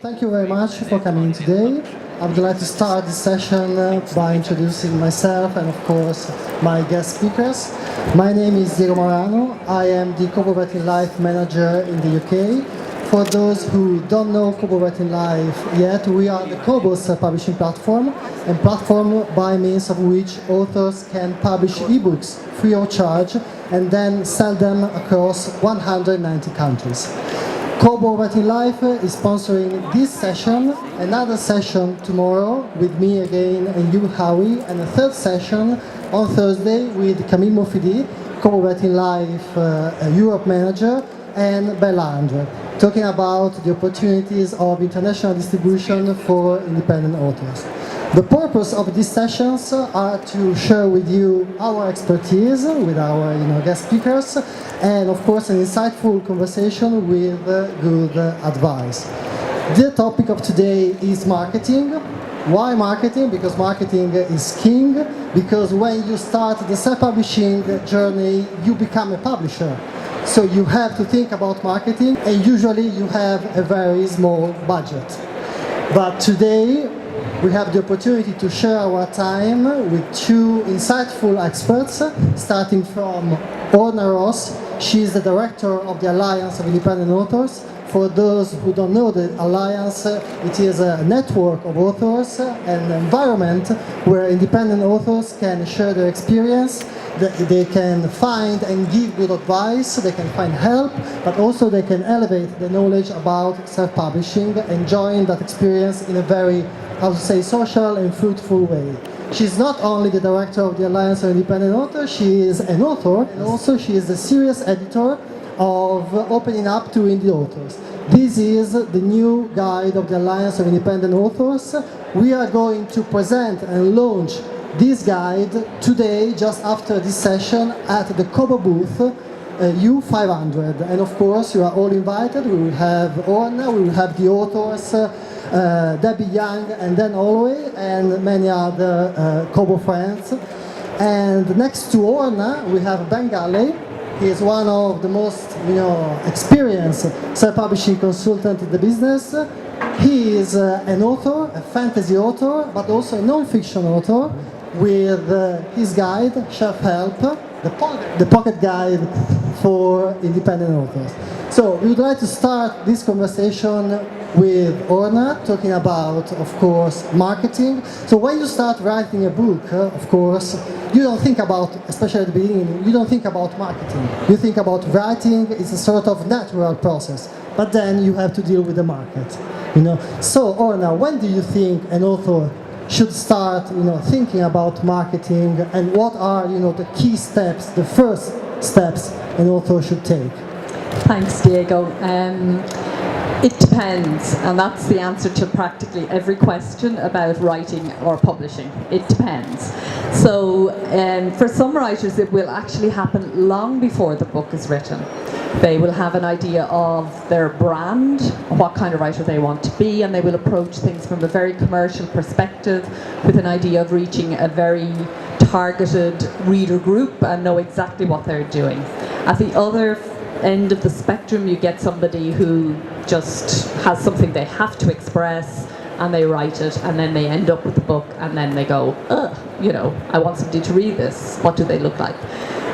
Thank you very much for coming today. I would like to start this session by introducing myself and, of course, my guest speakers. My name is Marano. I am the Kobo Writing Life Manager in the UK. For those who don't know Kobo Writing Life yet, we are the Kobo's publishing platform, and platform by means of which authors can publish ebooks free of charge and then sell them across 190 countries. Kobo Writing Life is sponsoring this session, another session tomorrow with me again and you, Howie, and a third session on Thursday with Camille Mofidi, Kobo Writing Life Europe Manager, and Ben Galley, talking about the opportunities of international distribution for independent authors. The purpose of these sessions are to share with you our expertise with our guest speakers, and of course an insightful conversation with good advice. The topic of today is marketing. Why marketing? Because marketing is king, because when you start the self-publishing journey, you become a publisher. So you have to think about marketing, and usually you have a very small budget. But today, we have the opportunity to share our time with two insightful experts, starting from Orna Ross. She is the director of the Alliance of Independent Authors. For those who don't know the Alliance, it is a network of authors, an environment where independent authors can share their experience, they can find and give good advice, they can find help, but also they can elevate the knowledge about self-publishing, enjoying that experience in a very, social and fruitful way. She's not only the director of the Alliance of Independent Authors, she is an author, and also she is the series editor of Opening Up to Indie Authors. This is the new guide of the Alliance of Independent Authors. We are going to present and launch this guide today, just after this session, at the Kobo booth, U500. And of course, you are all invited. We will have Orna, we will have the authors, Debbie Young and Dan Holloway, and many other Kobo friends. And next to Orna, we have Ben Galley. He is one of the most experienced self-publishing consultant in the business. He is an author, a fantasy author, but also a non-fiction author, with his guide, Shelf Help, the pocket guide for independent authors. So we would like to start this conversation with Orna, talking about, of course, marketing. So when you start writing a book, of course, you don't think about, especially at the beginning, you don't think about marketing. You think about writing, it's a sort of natural process. But then you have to deal with the market. So Orna, when do you think an author should start thinking about marketing, and what are the key steps, the first steps an author should take? Thanks, Diego. It depends, and that's the answer to practically every question about writing or publishing. It depends. So for some writers it will actually happen long before the book is written. They will have an idea of their brand, what kind of writer they want to be, and they will approach things from a very commercial perspective with an idea of reaching a very targeted reader group and know exactly what they're doing. At the other end of the spectrum, you get somebody who just has something they have to express, and they write it, and then they end up with the book, and then they go, I want somebody to read this. What do they look like?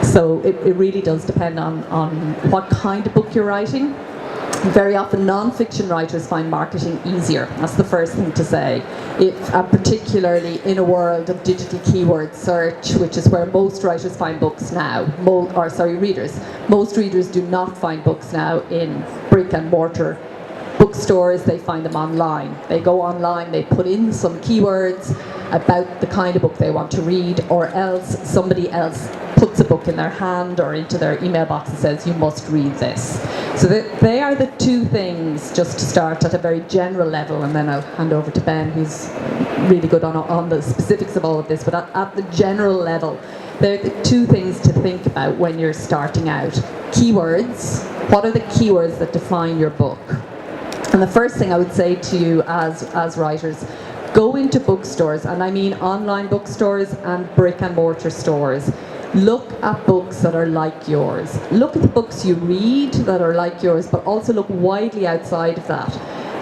So it really does depend on what kind of book you're writing. Very often non-fiction writers find marketing easier. That's the first thing to say. Particularly in a world of digital keyword search, which is where most writers find books now, readers. Most readers do not find books now in brick and mortar bookstores. They find them online. They go online, they put in some keywords about the kind of book they want to read, or else somebody else puts a book in their hand or into their email box and says, you must read this. So they are the two things, just to start at a very general level, and then I'll hand over to Ben, who's really good on the specifics of all of this, but at the general level, they're the two things to think about when you're starting out. Keywords. What are the keywords that define your book? And the first thing I would say to you as writers, go into bookstores, and I mean online bookstores and brick and mortar stores. Look at books that are like yours. Look at the books you read that are like yours, but also look widely outside of that.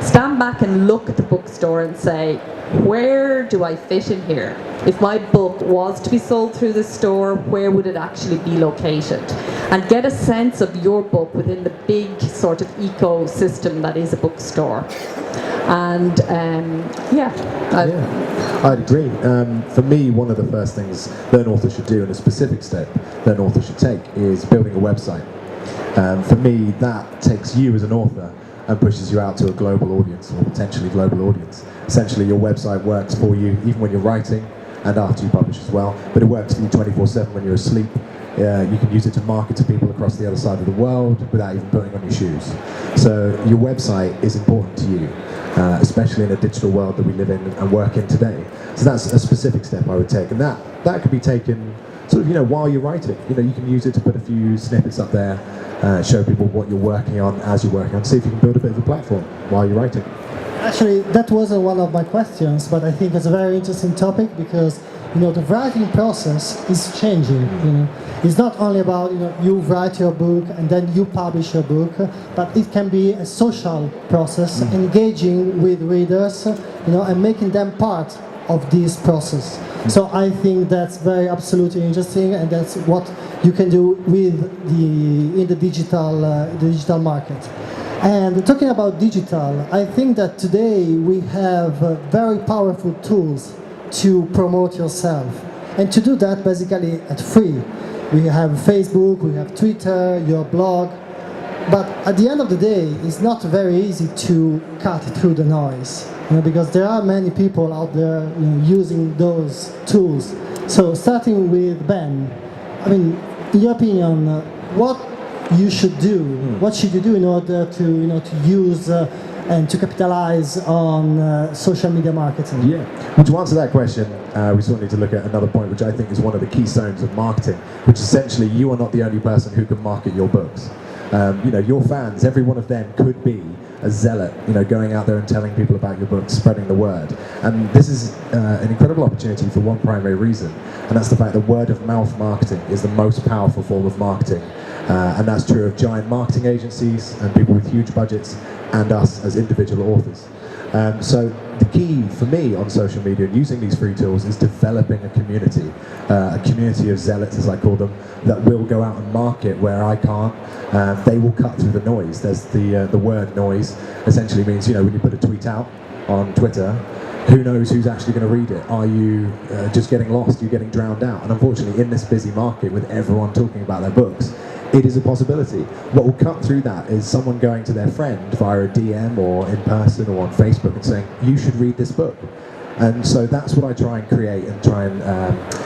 stand back and look at the bookstore and say, where do I fit in here? If my book was to be sold through the store, where would it actually be located? And get a sense of your book within the big sort of ecosystem that is a bookstore. And I'd agree. For me, one of the first things that an author should do, and a specific step that an author should take, is building a website. For me, that takes you as an author and pushes you out to a global audience, or potentially global audience. Essentially, your website works for you even when you're writing and after you publish as well, but it works for you 24/7 when you're asleep. You can use it to market to people across the other side of the world without even putting on your shoes. So your website is important to you, especially in a digital world that we live in and work in today. So that's a specific step I would take, and that could be taken sort of, while you're writing. You can use it to put a few snippets up there, show people what you're working on as you're working on, see if you can build a bit of a platform while you're writing. Actually, that wasn't one of my questions, but I think it's a very interesting topic because the writing process is changing. It's not only about you write your book and then you publish your book, but it can be a social process, engaging with readers, and making them part of this process. So I think that's very absolutely interesting, and that's what you can do in the digital market. And talking about digital, I think that today we have very powerful tools to promote yourself. And to do that basically at free. We have Facebook, we have Twitter, your blog. But at the end of the day, it's not very easy to cut through the noise, because there are many people out there using those tools. So starting with Ben, in your opinion, what you should do? What should you do in order to to use and to capitalize on social media marketing? Yeah. Well, to answer that question, we sort of need to look at another point, which I think is one of the keystones of marketing, which essentially you are not the only person who can market your books. Your fans, every one of them could be a zealot, going out there and telling people about your book, spreading the word. And this is an incredible opportunity for one primary reason, and that's the fact that word of mouth marketing is the most powerful form of marketing. And that's true of giant marketing agencies and people with huge budgets and us as individual authors. So the key for me on social media and using these free tools is developing a community of zealots, as I call them, that will go out and market where I can't. They will cut through the noise. There's the word noise essentially means, when you put a tweet out on Twitter, who knows who's actually going to read it? Are you just getting lost? You're getting drowned out. And unfortunately, in this busy market with everyone talking about their books, it is a possibility. What will cut through that is someone going to their friend via a DM or in person or on Facebook and saying, you should read this book. And so that's what I try and create and try and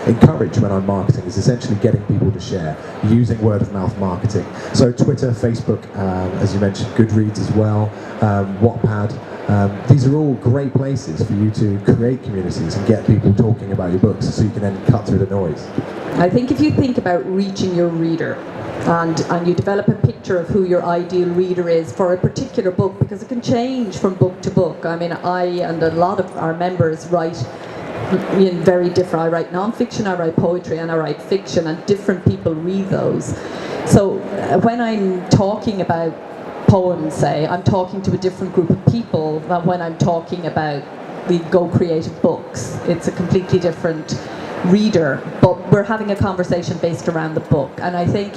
encourage when I'm marketing, is essentially getting people to share, using word of mouth marketing. So Twitter, Facebook, as you mentioned, Goodreads as well, Wattpad, these are all great places for you to create communities and get people talking about your books so you can then cut through the noise. I think if you think about reaching your reader, and you develop a picture of who your ideal reader is for a particular book, because it can change from book to book. I and a lot of our members write in very different. I write non-fiction, I write poetry, and I write fiction, and different people read those. So when I'm talking about poems, say, I'm talking to a different group of people than when I'm talking about the Go Creative books. It's a completely different reader, but we're having a conversation based around the book. And I think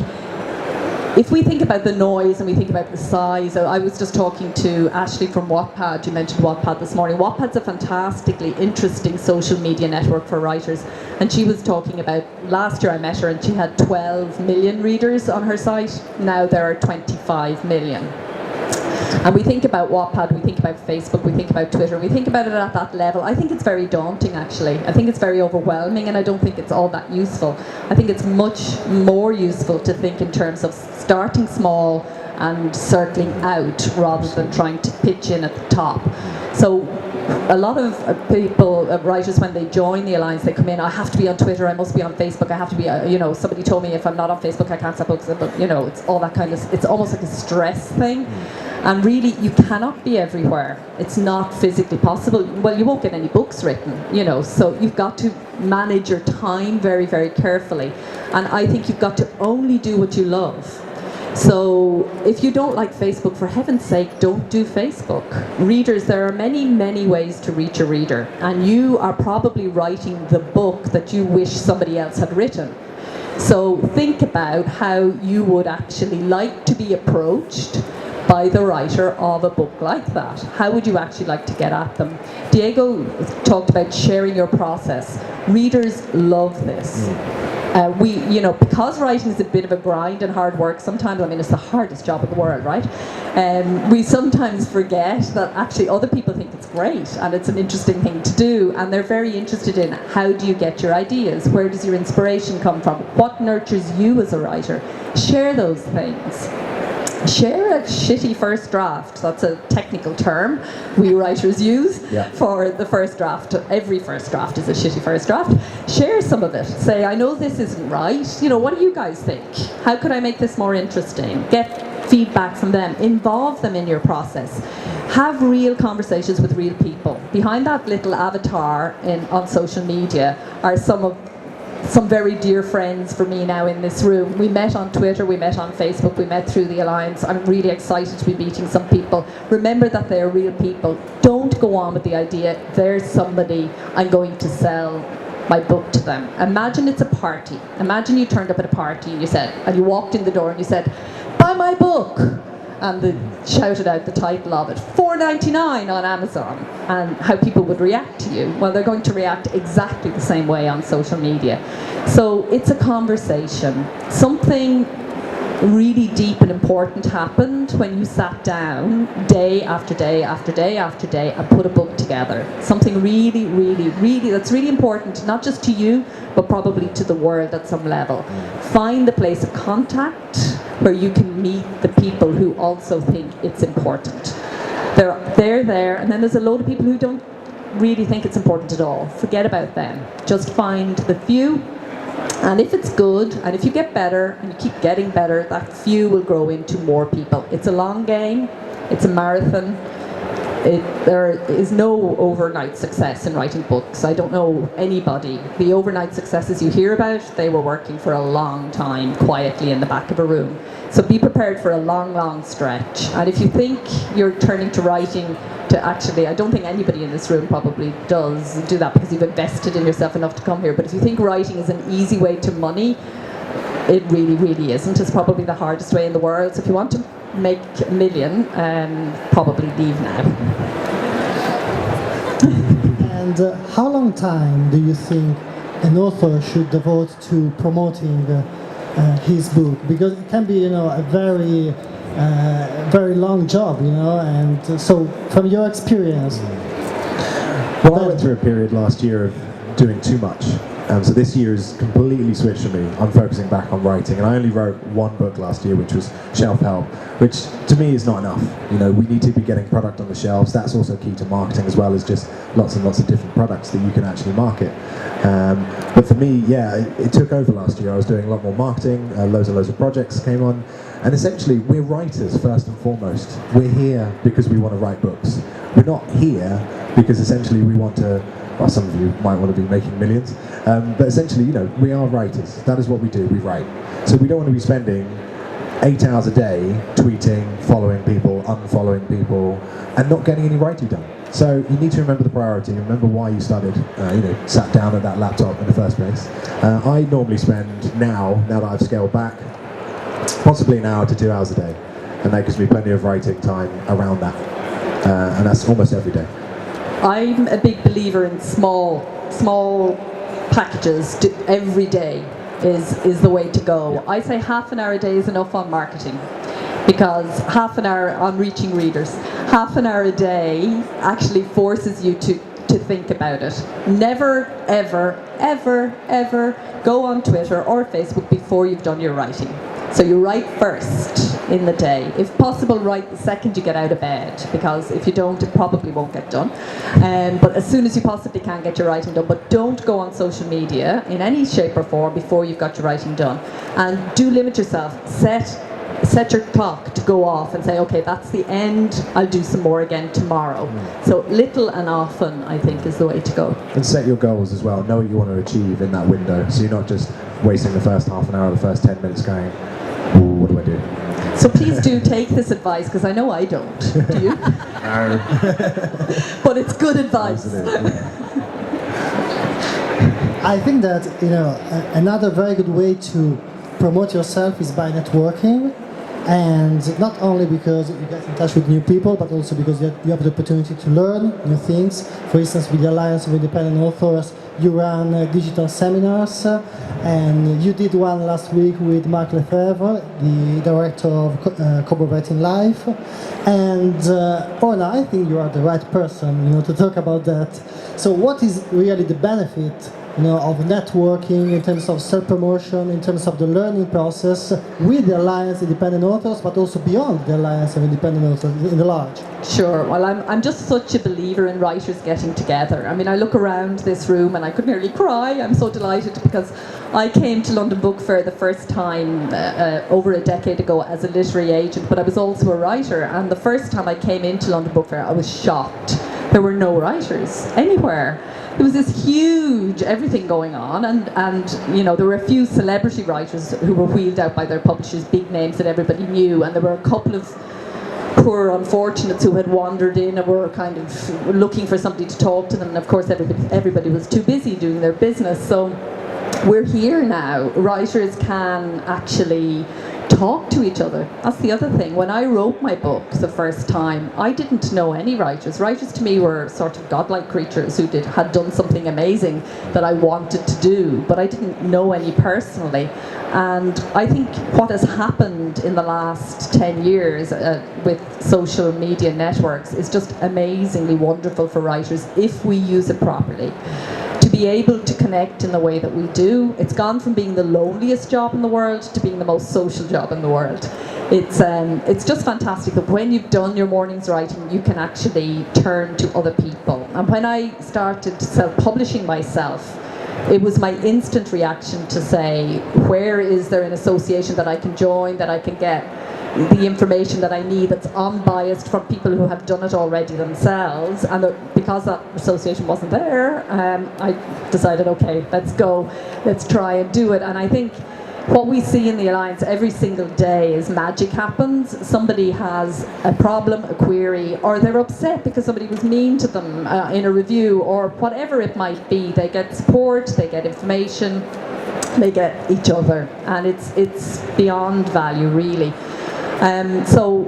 if we think about the noise and we think about the size, I was just talking to Ashley from Wattpad. You mentioned Wattpad this morning. Wattpad's a fantastically interesting social media network for writers, and she was talking about, last year I met her and she had 12 million readers on her site. Now there are 25 million. And we think about Wattpad, we think about Facebook, we think about Twitter, we think about it at that level. I think it's very daunting, actually. I think it's very overwhelming, and I don't think it's all that useful. I think it's much more useful to think in terms of starting small and circling out rather than trying to pitch in at the top. So a lot of people, writers, when they join the Alliance, they come in, I have to be on Twitter, I must be on Facebook, I have to be, somebody told me if I'm not on Facebook I can't sell books, but it's all that kind of, it's almost like a stress thing. And really, you cannot be everywhere. It's not physically possible. Well, you won't get any books written, so you've got to manage your time very, very carefully. And I think you've got to only do what you love. So if you don't like Facebook, for heaven's sake, don't do Facebook. Readers, there are many, many ways to reach a reader, and you are probably writing the book that you wish somebody else had written. So think about how you would actually like to be approached by the writer of a book like that. How would you actually like to get at them? Diego talked about sharing your process. Readers love this. Because writing is a bit of a grind and hard work sometimes, I mean, it's the hardest job in the world, right? We sometimes forget that actually other people think it's great and it's an interesting thing to do, and they're very interested in how do you get your ideas? Where does your inspiration come from? What nurtures you as a writer? Share those things. Share a shitty first draft. That's a technical term we writers use for the first draft. Every first draft is a shitty first draft. Share some of it. Say, I know this isn't right. What do you guys think? How could I make this more interesting? Get feedback from them. Involve them in your process. Have real conversations with real people. Behind that little avatar on social media are some very dear friends for me now in this room. We met on Twitter, we met on Facebook, we met through the Alliance. I'm really excited to be meeting some people. Remember that they're real people. Don't go on with the idea, there's somebody, I'm going to sell my book to them. Imagine it's a party. Imagine you turned up at a party and you walked in the door and you said, buy my book. And they shouted out the title of it, $4.99 on Amazon, and how people would react to you. Well, they're going to react exactly the same way on social media. So it's a conversation. Something really deep and important happened when you sat down day after day after day after day and put a book together. Something really, really, really, that's really important, not just to you, but probably to the world at some level. Find the place of contact where you can meet the people who also think it's important. They're there, and then there's a load of people who don't really think it's important at all. Forget about them. Just find the few, and if it's good, and if you get better, and you keep getting better, that few will grow into more people. It's a long game, it's a marathon. There is no overnight success in writing books. I don't know anybody. The overnight successes you hear about, they were working for a long time, quietly in the back of a room. So be prepared for a long, long stretch. And if you think you're turning to writing to actually, I don't think anybody in this room probably does do that because you've invested in yourself enough to come here. But if you think writing is an easy way to money, it really, really isn't. It's probably the hardest way in the world. So if you want to make $1 million, probably leave now. And how long time do you think an author should devote to promoting his book? Because it can be, a very, very long job, And so, from your experience, well, I went through a period last year of doing too much. So this year is completely switched for me. I'm focusing back on writing, and I only wrote one book last year, which was Shelf Help, which to me is not enough. We need to be getting product on the shelves. That's also key to marketing, as well as just lots and lots of different products that you can actually market. But for me, it took over last year. I was doing a lot more marketing, loads and loads of projects came on, and essentially we're writers first and foremost. We're here because we want to write books. We're not here because essentially we want to, well, some of you might want to be making millions, but essentially, we are writers. That is what we do, we write. So we don't want to be spending 8 hours a day tweeting, following people, unfollowing people, and not getting any writing done. So you need to remember the priority, remember why you started, sat down at that laptop in the first place. I normally spend now that I've scaled back, possibly an hour to 2 hours a day, and that gives me plenty of writing time around that, and that's almost every day. I'm a big believer in small packages. Every day is the way to go. I say half an hour a day is enough on marketing, because half an hour on reaching readers, half an hour a day actually forces you to think about it. Never, ever, ever, ever go on Twitter or Facebook before you've done your writing. So you write first in the day. If possible, write the second you get out of bed, because if you don't, it probably won't get done. But as soon as you possibly can, get your writing done. But don't go on social media in any shape or form before you've got your writing done. And do limit yourself. Set your clock to go off and say, okay, that's the end. I'll do some more again tomorrow. So little and often, I think, is the way to go. And set your goals as well. Know what you want to achieve in that window. So you're not just wasting the first half an hour or the first 10 minutes going, ooh, what do I do? So please do take this advice, because I know I don't. Do you? No. But it's good advice. I think that another very good way to promote yourself is by networking, and not only because you get in touch with new people, but also because you have the opportunity to learn new things. For instance, with the Alliance of Independent Authors, you run digital seminars, and you did one last week with Marc Lefebvre, the director of Kobo Writing Life. And Orna, I think you are the right person, to talk about that. So, what is really the benefit, of networking in terms of self-promotion, in terms of the learning process with the Alliance of Independent Authors, but also beyond the Alliance of Independent Authors in the large? Sure. Well, I'm just such a believer in writers getting together. I mean, I look around this room and I could nearly cry. I'm so delighted because I came to London Book Fair the first time over a decade ago as a literary agent, but I was also a writer. And the first time I came into London Book Fair, I was shocked. There were no writers anywhere. There was this huge everything going on, and there were a few celebrity writers who were wheeled out by their publishers, big names that everybody knew, and there were a couple of poor unfortunates who had wandered in and were kind of looking for somebody to talk to them, and of course everybody was too busy doing their business. So we're here now. Writers can actually talk to each other. That's the other thing. When I wrote my book the first time, I didn't know any writers. Writers to me were sort of godlike creatures who had done something amazing that I wanted to do, but I didn't know any personally. And I think what has happened in the last 10 years with social media networks is just amazingly wonderful for writers if we use it properly. To be able to connect in the way that we do, it's gone from being the loneliest job in the world to being the most social job in the world. It's just fantastic that when you've done your morning's writing, you can actually turn to other people. And when I started self-publishing myself, it was my instant reaction to say, where is there an association that I can join, that I can get the information that I need that's unbiased from people who have done it already themselves. And because that association wasn't there, I decided, okay, let's go, let's try and do it. And I think what we see in the Alliance every single day is magic happens. Somebody has a problem, a query, or they're upset because somebody was mean to them in a review, or whatever it might be. They get support, they get information, they get each other, and it's beyond value, really. So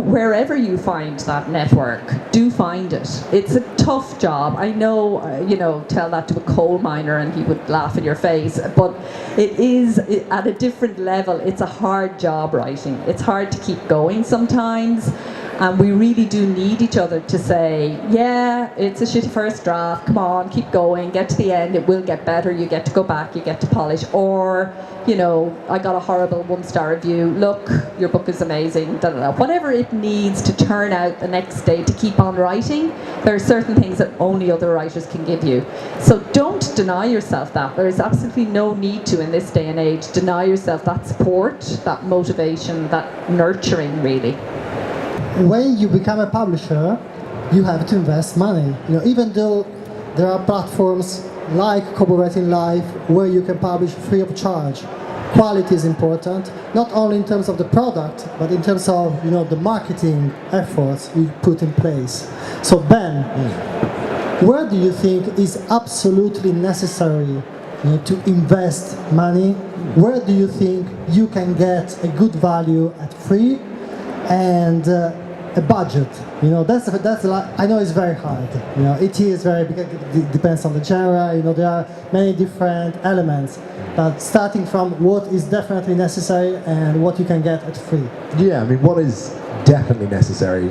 wherever you find that network, do find it. It's a tough job. I know, tell that to a coal miner and he would laugh in your face, but it is at a different level. It's a hard job writing. It's hard to keep going sometimes. And we really do need each other to say, yeah, it's a shitty first draft, come on, keep going, get to the end, it will get better, you get to go back, you get to polish. Or, I got a horrible 1-star review, look, your book is amazing, da, da, da. Whatever it needs to turn out the next day to keep on writing, there are certain things that only other writers can give you. So don't deny yourself that. There is absolutely no need to, in this day and age, deny yourself that support, that motivation, that nurturing, really. When you become a publisher, you have to invest money. Even though there are platforms like Kobo Writing Life where you can publish free of charge, quality is important, not only in terms of the product, but in terms of the marketing efforts you put in place. So Ben, where do you think is absolutely necessary to invest money? Where do you think you can get a good value at free and a budget? That's I know it's very hard. It is very, because it depends on the genre. There are many different elements, but starting from what is definitely necessary and what you can get at free. Yeah, I mean, what is definitely necessary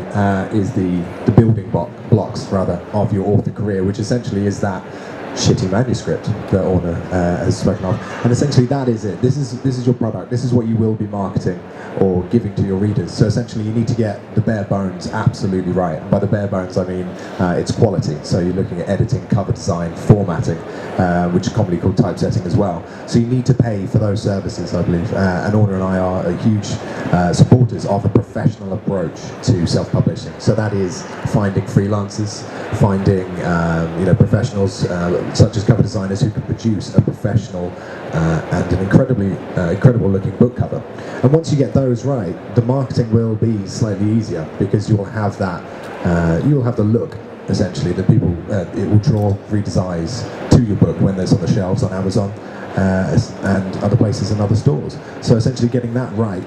is the building blocks rather of your author career, which essentially is that shitty manuscript that Orna has spoken of, and essentially that is it. This is your product. This is what you will be marketing or giving to your readers. So essentially you need to get the bare bones absolutely right. And by the bare bones I mean it's quality. So you're looking at editing, cover design, formatting, which is commonly called typesetting as well. So you need to pay for those services, I believe. And Orna and I are huge supporters of a professional approach to self-publishing. So that is finding freelancers, finding professionals, such as cover designers who can produce a professional and an incredible looking book cover. And once you get those right, the marketing will be slightly easier because you will have that, you will have the look essentially that people, it will draw readers' eyes to your book when there's on the shelves on Amazon and other places and other stores. So essentially getting that right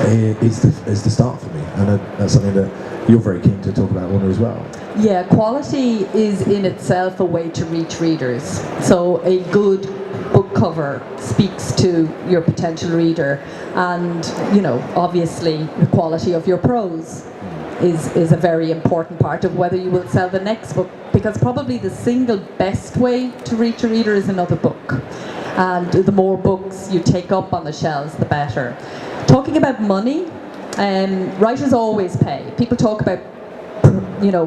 is the start for me, and that's something that you're very keen to talk about, Orna, as well. Yeah, quality is in itself a way to reach readers. So a good book cover speaks to your potential reader, and obviously the quality of your prose is a very important part of whether you will sell the next book, because probably the single best way to reach a reader is another book, and the more books you take up on the shelves, the better. Talking about money, writers always pay. People talk about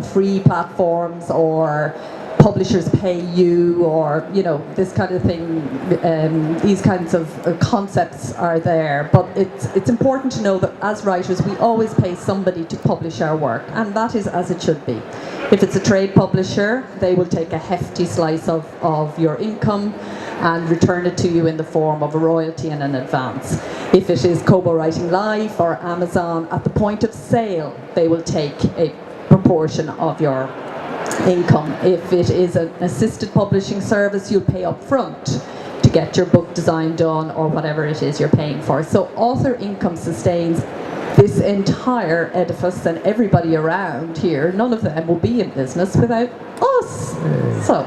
free platforms or publishers pay you, or this kind of thing. These kinds of concepts are there, but it's important to know that as writers we always pay somebody to publish our work, and that is as it should be. If it's a trade publisher, they will take a hefty slice of your income and return it to you in the form of a royalty and an advance. If it is Kobo Writing Life or Amazon, at the point of sale they will take a proportion of your income. If it is an assisted publishing service, you'll pay up front to get your book design done or whatever it is you're paying for. So author income sustains this entire edifice, and everybody around here, none of them will be in business without us. So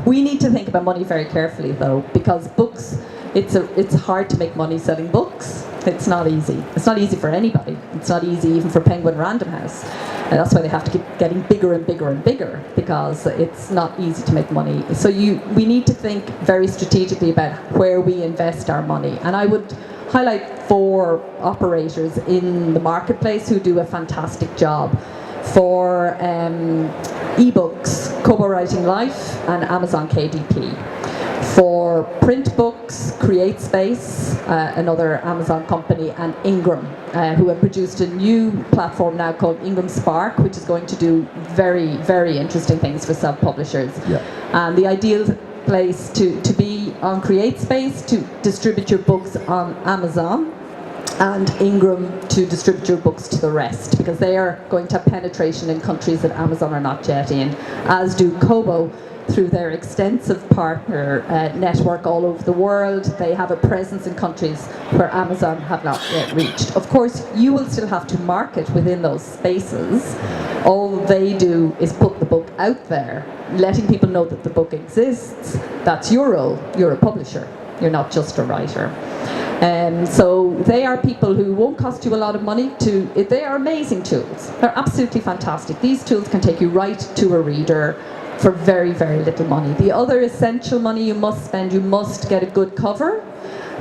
we need to think about money very carefully though, because books, it's hard to make money selling books. It's not easy. It's not easy for anybody. It's not easy even for Penguin Random House. And that's why they have to keep getting bigger and bigger and bigger, because it's not easy to make money. So we need to think very strategically about where we invest our money. And I would highlight 4 operators in the marketplace who do a fantastic job. For ebooks, Kobo Writing Life and Amazon KDP. For print books, CreateSpace, another Amazon company, and Ingram, who have produced a new platform now called Ingram Spark, which is going to do very, very interesting things for self-publishers. Yeah. And the ideal place to be on CreateSpace to distribute your books on Amazon, and Ingram to distribute your books to the rest, because they are going to have penetration in countries that Amazon are not yet in, as do Kobo through their extensive partner network all over the world. They have a presence in countries where Amazon have not yet reached. Of course, you will still have to market within those spaces. All they do is put the book out there, letting people know that the book exists. That's your role. You're a publisher. You're not just a writer. So they are people who won't cost you a lot of money. They are amazing tools. They're absolutely fantastic. These tools can take you right to a reader for very, very little money. The other essential money you must spend, you must get a good cover.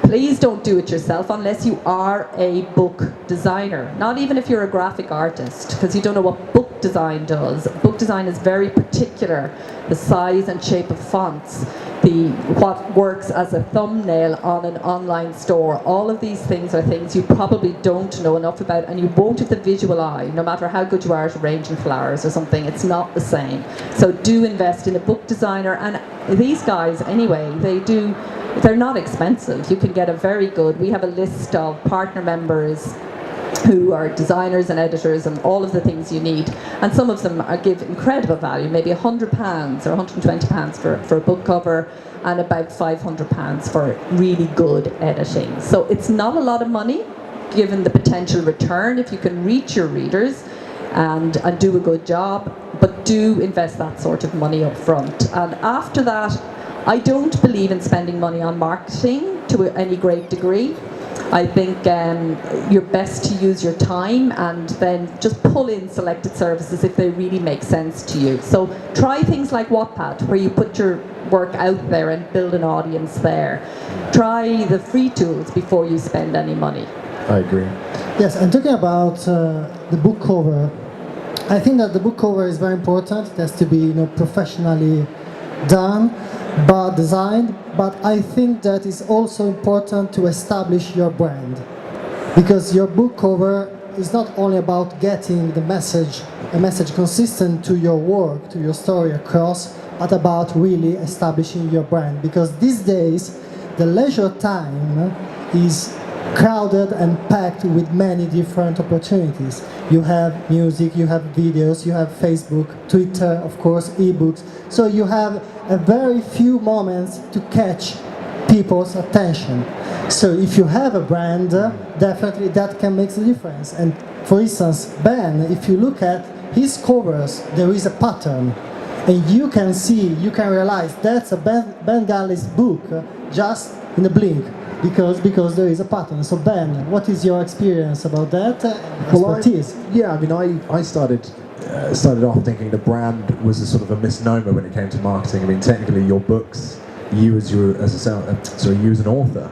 Please don't do it yourself unless you are a book designer. Not even if you're a graphic artist, because you don't know what book design does. Book design is very particular. The size and shape of fonts, what works as a thumbnail on an online store. All of these things are things you probably don't know enough about, and you won't have the visual eye. No matter how good you are at arranging flowers or something, it's not the same. So do invest in a book designer, and these guys anyway, they're not expensive. You can get a very good, we have a list of partner members who are designers and editors and all of the things you need, and some of them give incredible value, maybe £100 or £120 for a book cover, and about £500 for really good editing. So it's not a lot of money given the potential return if you can reach your readers and do a good job, but do invest that sort of money up front. And after that, I don't believe in spending money on marketing to any great degree. I think you're best to use your time and then just pull in selected services if they really make sense to you. So try things like Wattpad, where you put your work out there and build an audience there. Try the free tools before you spend any money. I agree. Yes, and talking about the book cover, I think that the book cover is very important. It has to be professionally done, but designed. But I think that it's also important to establish your brand, because your book cover is not only about getting a message consistent to your work, to your story across, about really establishing your brand, because these days the leisure time is crowded and packed with many different opportunities. You have music, you have videos, you have Facebook, Twitter, of course, ebooks. So you have a very few moments to catch people's attention. So if you have a brand, definitely that can make the difference. And for instance, Ben, if you look at his covers, there is a pattern. And you can see, you can realize that's a Ben Galley's book just in a blink. Because there is a pattern. So Ben, what is your experience about that? Expertise? I started off thinking the brand was a sort of a misnomer when it came to marketing. I mean, technically, your books, you as an author,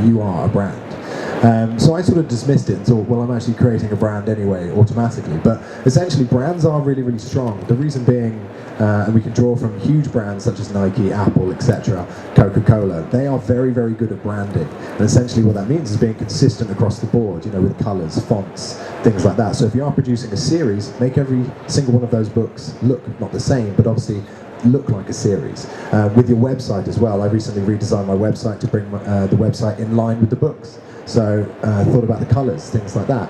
you are a brand. So I sort of dismissed it and thought, well, I'm actually creating a brand anyway, automatically. But essentially, brands are really, really strong. The reason being, and we can draw from huge brands such as Nike, Apple, etc., Coca-Cola, they are very, very good at branding. And essentially what that means is being consistent across the board, with colours, fonts, things like that. So if you are producing a series, make every single one of those books look not the same, but obviously look like a series. With your website as well, I recently redesigned my website to bring the website in line with the books. So thought about the colours, things like that.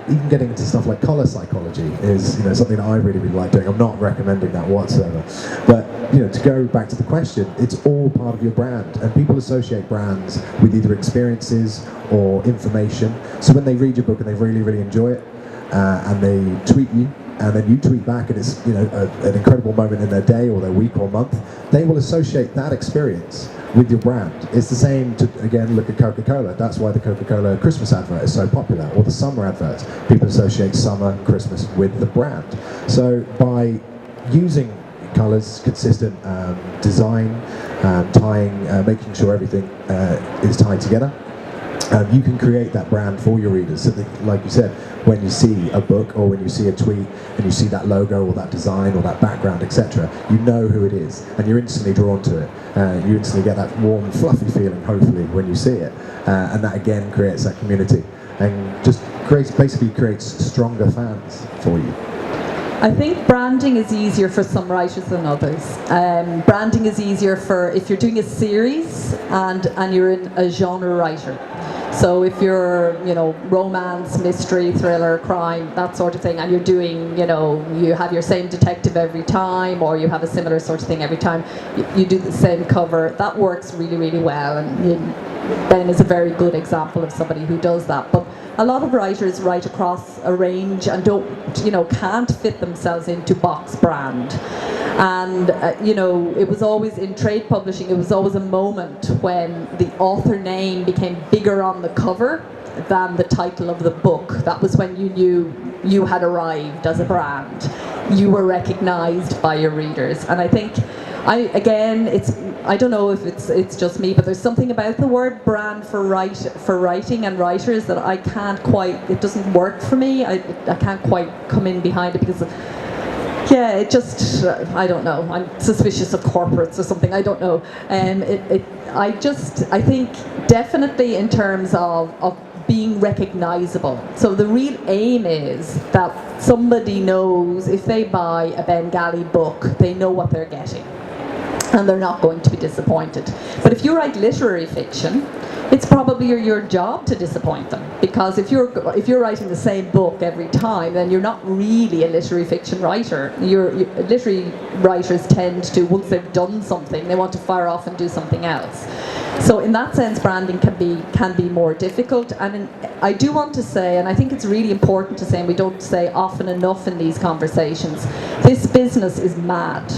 Even getting into stuff like colour psychology is something that I really, really like doing. I'm not recommending that whatsoever. But to go back to the question, it's all part of your brand, and people associate brands with either experiences or information. So when they read your book and they really, really enjoy it, and they tweet you, and then you tweet back, and it's an incredible moment in their day or their week or month, they will associate that experience with your brand. It's the same to, again, look at Coca-Cola. That's why the Coca-Cola Christmas advert is so popular, or the summer adverts. People associate summer and Christmas with the brand. So by using colours, consistent design, making sure everything is tied together, you can create that brand for your readers. So that, like you said, when you see a book or when you see a tweet and you see that logo or that design or that background, etc., you know who it is and you're instantly drawn to it. You instantly get that warm, fluffy feeling, hopefully, when you see it. And that again creates that community and just basically creates stronger fans for you. I think branding is easier for some writers than others. Branding is easier for if you're doing a series and you're a genre writer. So if you're, romance, mystery, thriller, crime, that sort of thing, and you're doing, you have your same detective every time, or you have a similar sort of thing every time, you do the same cover, that works really, really well. And Ben is a very good example of somebody who does that. But a lot of writers write across a range and can't fit themselves into box brand. And, it was always, in trade publishing, it was always a moment when the author name became bigger on the cover than the title of the book. That was when you knew you had arrived as a brand. You were recognized by your readers. And I think, I don't know if it's just me, but there's something about the word brand for writing and writers that I can't quite, it doesn't work for me. I can't quite come in behind it because, it just, I don't know. I'm suspicious of corporates or something, I don't know. I think definitely in terms of being recognizable. So the real aim is that somebody knows if they buy a Ben Galley book, they know what they're getting. And they're not going to be disappointed. But if you write literary fiction, it's probably your job to disappoint them, because if you're writing the same book every time, then you're not really a literary fiction writer. Literary writers tend to, once they've done something, they want to fire off and do something else. So in that sense, branding can be more difficult. And I do want to say, and I think it's really important to say, and we don't say often enough in these conversations, this business is mad.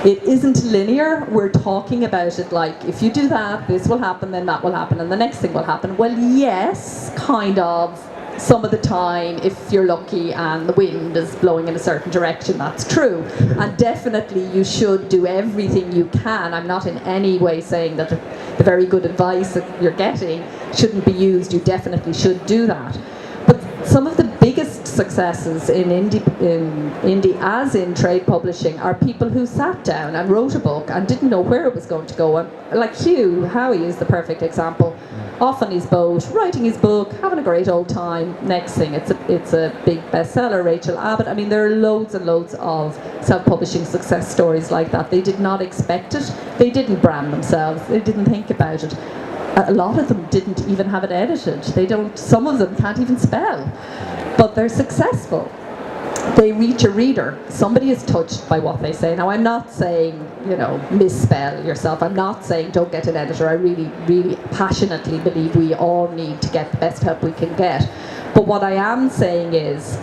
It isn't linear. We're talking about it like, if you do that, this will happen, then that will happen, and the next thing will happen. Well, yes, kind of. Some of the time, if you're lucky and the wind is blowing in a certain direction, that's true. And definitely you should do everything you can. I'm not in any way saying that the very good advice that you're getting shouldn't be used. You definitely should do that. But some of the biggest successes in indie as in trade publishing are people who sat down and wrote a book and didn't know where it was going to go. And like Howie is the perfect example. off on his boat, writing his book, having a great old time. Next thing, it's a big bestseller. Rachel Abbott. I mean, there are loads and loads of self-publishing success stories like that. They did not expect it. They didn't brand themselves. They didn't think about it. A lot of them didn't even have it edited. Some of them can't even spell, but they're successful. They reach a reader. Somebody is touched by what they say. Now, I'm not saying, misspell yourself. I'm not saying don't get an editor. I really, really passionately believe we all need to get the best help we can get. But what I am saying is,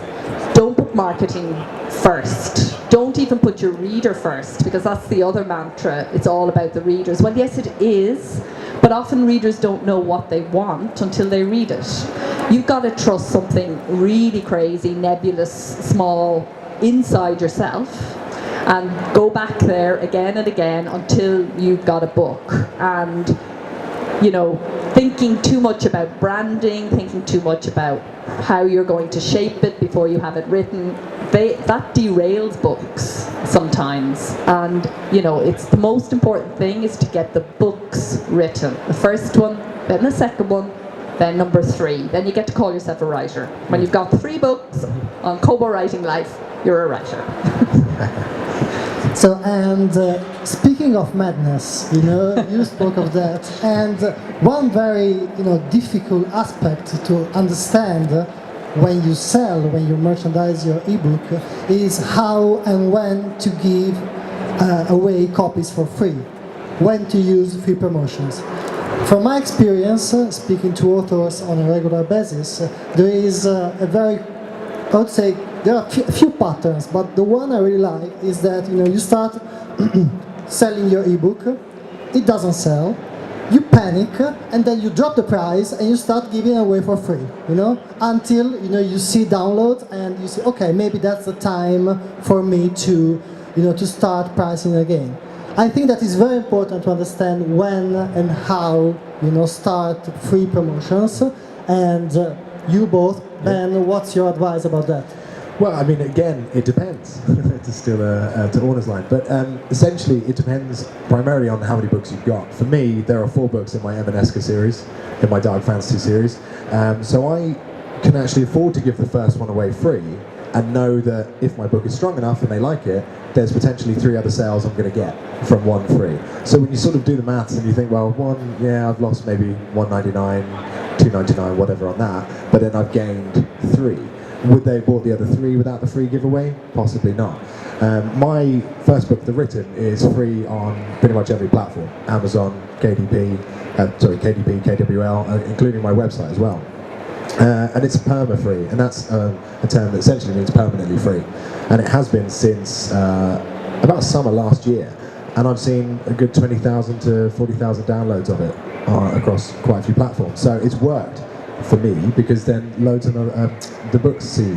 don't put marketing first. Don't even put your reader first, because that's the other mantra. It's all about the readers. Well, yes, it is. But often readers don't know what they want until they read it. You've got to trust something really crazy, nebulous, small, inside yourself, and go back there again and again until you've got a book. And, thinking too much about branding, thinking too much about how you're going to shape it before you have it written, that derails books sometimes. And it's the most important thing is to get the books written. The first one, then the second one, then number 3. Then you get to call yourself a writer. When you've got 3 books on Kobo Writing Life, you're a writer. So, and speaking of madness, you spoke of that, and one very, difficult aspect to understand when you merchandise your ebook is how and when to give away copies for free, when to use free promotions. From my experience, speaking to authors on a regular basis, there is I would say, there are a few patterns, but the one I really like is that you start selling your ebook, it doesn't sell, you panic, and then you drop the price and you start giving away for free, until you see downloads and you say, okay, maybe that's the time for me to to start pricing again. I think that is very important to understand when and how start free promotions. And you both, Ben, what's your advice about that? Well, I mean, again, it depends. To steal to Orna's line, but essentially, it depends primarily on how many books you've got. For me, there are 4 books in my Emaneska series, in my Dark Fantasy series, so I can actually afford to give the first one away free, and know that if my book is strong enough and they like it, there's potentially 3 other sales I'm going to get from one free. So when you sort of do the maths and you think, well, I've lost maybe $1.99, $2.99, whatever on that, but then I've gained 3. Would they have bought the other 3 without the free giveaway? Possibly not. My first book, The Written, is free on pretty much every platform. Amazon, KDP, KWL, including my website as well. And it's perma-free, and that's a term that essentially means permanently free. And it has been since about summer last year. And I've seen a good 20,000 to 40,000 downloads of it across quite a few platforms. So it's worked for me, because then loads of the books see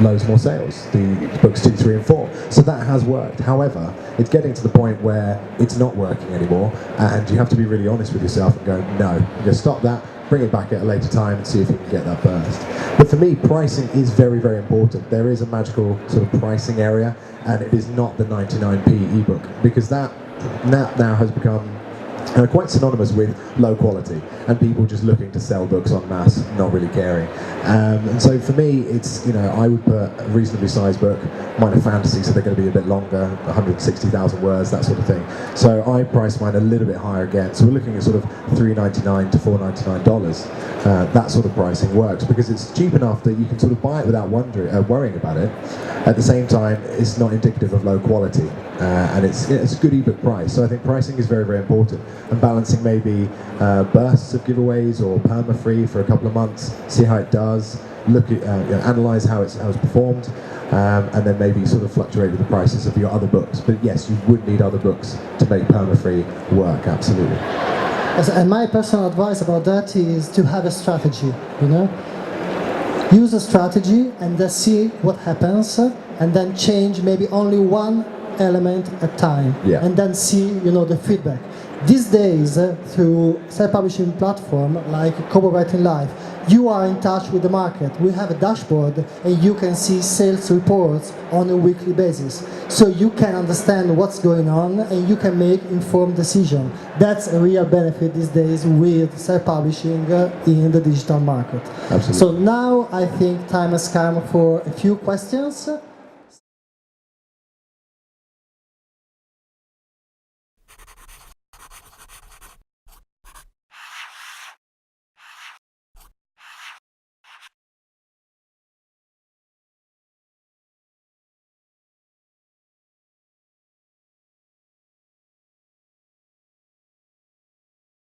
loads more sales, the books 2, 3 and 4. So that has worked. However, it's getting to the point where it's not working anymore, and you have to be really honest with yourself and go, no, you're going to stop that, bring it back at a later time and see if you can get that burst. But for me, pricing is very, very important. There is a magical sort of pricing area, and it is not the 99p ebook, because that now has become quite synonymous with low quality and people just looking to sell books en masse, not really caring. And so for me, it's, I would put a reasonably sized book, mine are fantasy, so they're going to be a bit longer, 160,000 words, that sort of thing. So I price mine a little bit higher again. So we're looking at sort of $3.99 to $4.99. That sort of pricing works because it's cheap enough that you can sort of buy it without worrying about it. At the same time, it's not indicative of low quality, and it's a good ebook price. So I think pricing is very, very important, and balancing maybe bursts of giveaways or perma-free for a couple of months, see how it does, look at, analyze how it's performed, and then maybe sort of fluctuate with the prices of your other books. But yes, you would need other books to make perma-free work, absolutely. And my personal advice about that is to have a strategy, Use a strategy and then see what happens, and then change maybe only one element at a time, and then see, the feedback. These days, through self-publishing platform like Kobo Writing Life, you are in touch with the market. We have a dashboard and you can see sales reports on a weekly basis. So you can understand what's going on and you can make informed decisions. That's a real benefit these days with self-publishing in the digital market. Absolutely. So now I think time has come for a few questions.